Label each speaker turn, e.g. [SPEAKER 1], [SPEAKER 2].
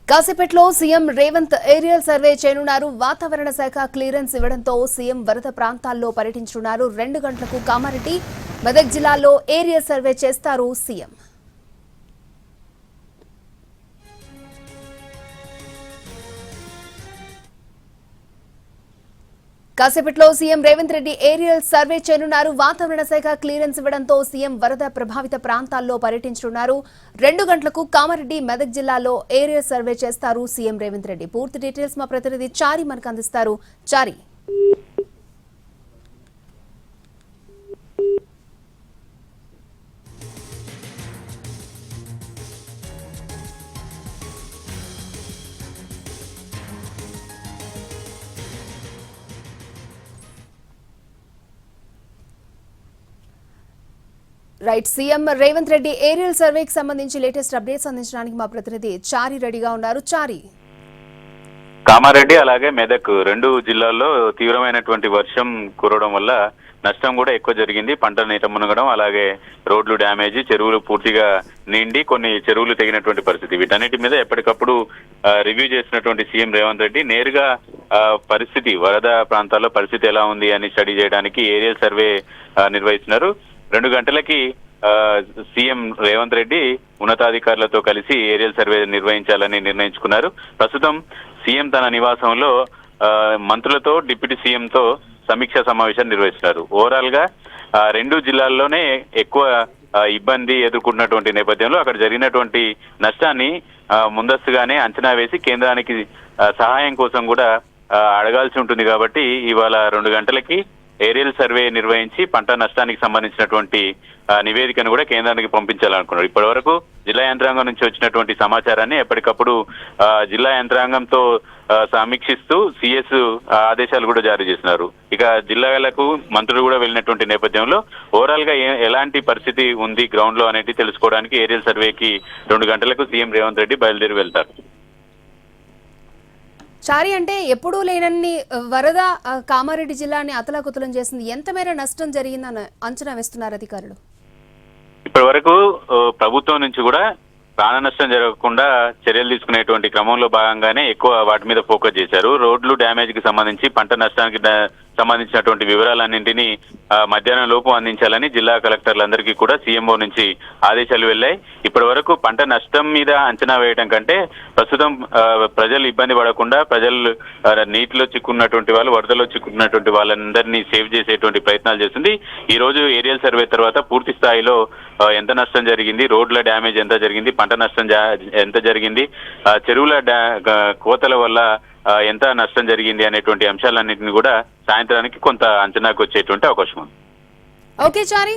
[SPEAKER 1] కాసేపట్లో CM Revanth aerial survey చేయనున్నారు. వాతావరణ శాఖ క్లియరెన్స్ ఇవ్వడంతో సీఎం వరద ప్రాంతాల్లో పర్యటించనున్నారు. 2 గంటలకు కామారెడ్డి, మెదక్ జిల్లాల్లో ఏరియల్ సర్వే చేస్తారు సీఎం. కాసేపట్లో CM Revanth Reddy aerial survey చేయనున్నారు. వాతావరణ శాఖ క్లియరెన్స్ ఇవ్వడంతో సీఎం వరద ప్రభావిత ప్రాంతాల్లో పర్యటించనున్నారు. 2 గంటలకు కామారెడ్డి, మెదక్ జిల్లాలో ఏరియల్ సర్వే చేస్తారు సీఎం రేవంత్ రెడ్డి. పూర్తి డీటెయిల్స్ మా ప్రతినిధి చారి మనకు అందిస్తారు. Chari, right. CM Revanth Reddy aerial సర్వేకి సంబంధించి లేటెస్ట్ అప్డేట్స్ అందించడానికి మా ప్రతినిధి చారి రెడీగా ఉన్నారు. చారి,
[SPEAKER 2] కామారెడ్డి అలాగే మెదక్ 2 జిల్లాల్లో తీవ్రమైనటువంటి వర్షం కురవడం వల్ల నష్టం కూడా ఎక్కువ జరిగింది. పంట నీట మునగడం, అలాగే రోడ్లు డ్యామేజ్, చెరువులు పూర్తిగా నిండి కొన్ని చెరువులు తెగినటువంటి పరిస్థితి. వీటన్నిటి మీద ఎప్పటికప్పుడు రివ్యూ చేసినటువంటి సీఎం రేవంత్ రెడ్డి నేరుగా పరిస్థితి, వరద ప్రాంతాల్లో పరిస్థితి ఎలా ఉంది అని స్టడీ చేయడానికి ఏరియల్ సర్వే నిర్వహిస్తున్నారు. 2 గంటలకి సీఎం రేవంత్ రెడ్డి ఉన్నతాధికారులతో కలిసి ఏరియల్ సర్వే నిర్వహించాలని నిర్ణయించుకున్నారు. ప్రస్తుతం సీఎం తన నివాసంలో మంత్రులతో, డిప్యూటీ సీఎంతో సమీక్షా సమావేశాన్ని నిర్వహిస్తున్నారు. ఓవరాల్ గా 2 జిల్లాల్లోనే ఎక్కువ ఇబ్బంది ఎదుర్కొంటున్నటువంటి నేపథ్యంలో అక్కడ జరిగినటువంటి నష్టాన్ని ముందస్తుగానే అంచనా వేసి కేంద్రానికి సహాయం కోసం కూడా అడగాల్సి ఉంటుంది. కాబట్టి ఇవాళ 2 గంటలకి ఏరియల్ సర్వే నిర్వహించి పంట నష్టానికి సంబంధించినటువంటి నివేదికను కూడా కేంద్రానికి పంపించాలనుకున్నారు. ఇప్పటి వరకు జిల్లా యంత్రాంగం నుంచి వచ్చినటువంటి సమాచారాన్ని ఎప్పటికప్పుడు జిల్లా యంత్రాంగంతో సమీక్షిస్తూ సీఎస్ ఆదేశాలు కూడా జారీ చేస్తున్నారు. ఇక జిల్లాలకు మంత్రులు కూడా వెళ్ళినటువంటి నేపథ్యంలో ఓవరాల్ గా ఎలాంటి పరిస్థితి ఉంది గ్రౌండ్ లో అనేది తెలుసుకోవడానికి ఏరియల్ సర్వేకి 2 గంటలకు సీఎం రేవంత్ రెడ్డి బయలుదేరి వెళ్తారు.
[SPEAKER 1] చారి, అంటే ఎప్పుడూ లేనన్ని వరద కామారెడ్డి జిల్లాని అతలాకుతలం చేసింది. ఎంత మేర నష్టం జరిగిందని అంచనా వేస్తున్నారు అధికారులు?
[SPEAKER 2] ఇప్పటి వరకు ప్రభుత్వం నుంచి కూడా ప్రాణ నష్టం జరగకుండా చర్యలు తీసుకునేటువంటి క్రమంలో భాగంగానే ఎక్కువ వాటి మీద ఫోకస్ చేశారు. రోడ్లు డ్యామేజ్ కి సంబంధించి, పంట నష్టానికి సంబంధించినటువంటి వివరాలన్నింటినీ మధ్యాహ్నం లోపు అందించాలని జిల్లా కలెక్టర్లందరికీ కూడా సీఎంఓ నుంచి ఆదేశాలు వెళ్లాయి. ఇప్పటి వరకు పంట నష్టం మీద అంచనా వేయడం కంటే ప్రస్తుతం ప్రజలు ఇబ్బంది పడకుండా, ప్రజలు నీటిలో చిక్కున్నటువంటి వాళ్ళు, వరదలో చిక్కున్నటువంటి వాళ్ళందరినీ సేవ్ చేసేటువంటి ప్రయత్నాలు చేస్తుంది. ఈ రోజు ఏరియల్ సర్వే తర్వాత పూర్తి స్థాయిలో ఎంత నష్టం జరిగింది, రోడ్ల డ్యామేజ్ ఎంత జరిగింది, పంట నష్టం ఎంత జరిగింది, చెరువుల కోతల వల్ల ఎంత నష్టం జరిగింది అనేటువంటి అంశాలన్నింటినీ కూడా సాయంత్రానికి కొంత అంచనాకు వచ్చేటువంటి అవకాశం ఉంది.
[SPEAKER 1] ఓకే చారి.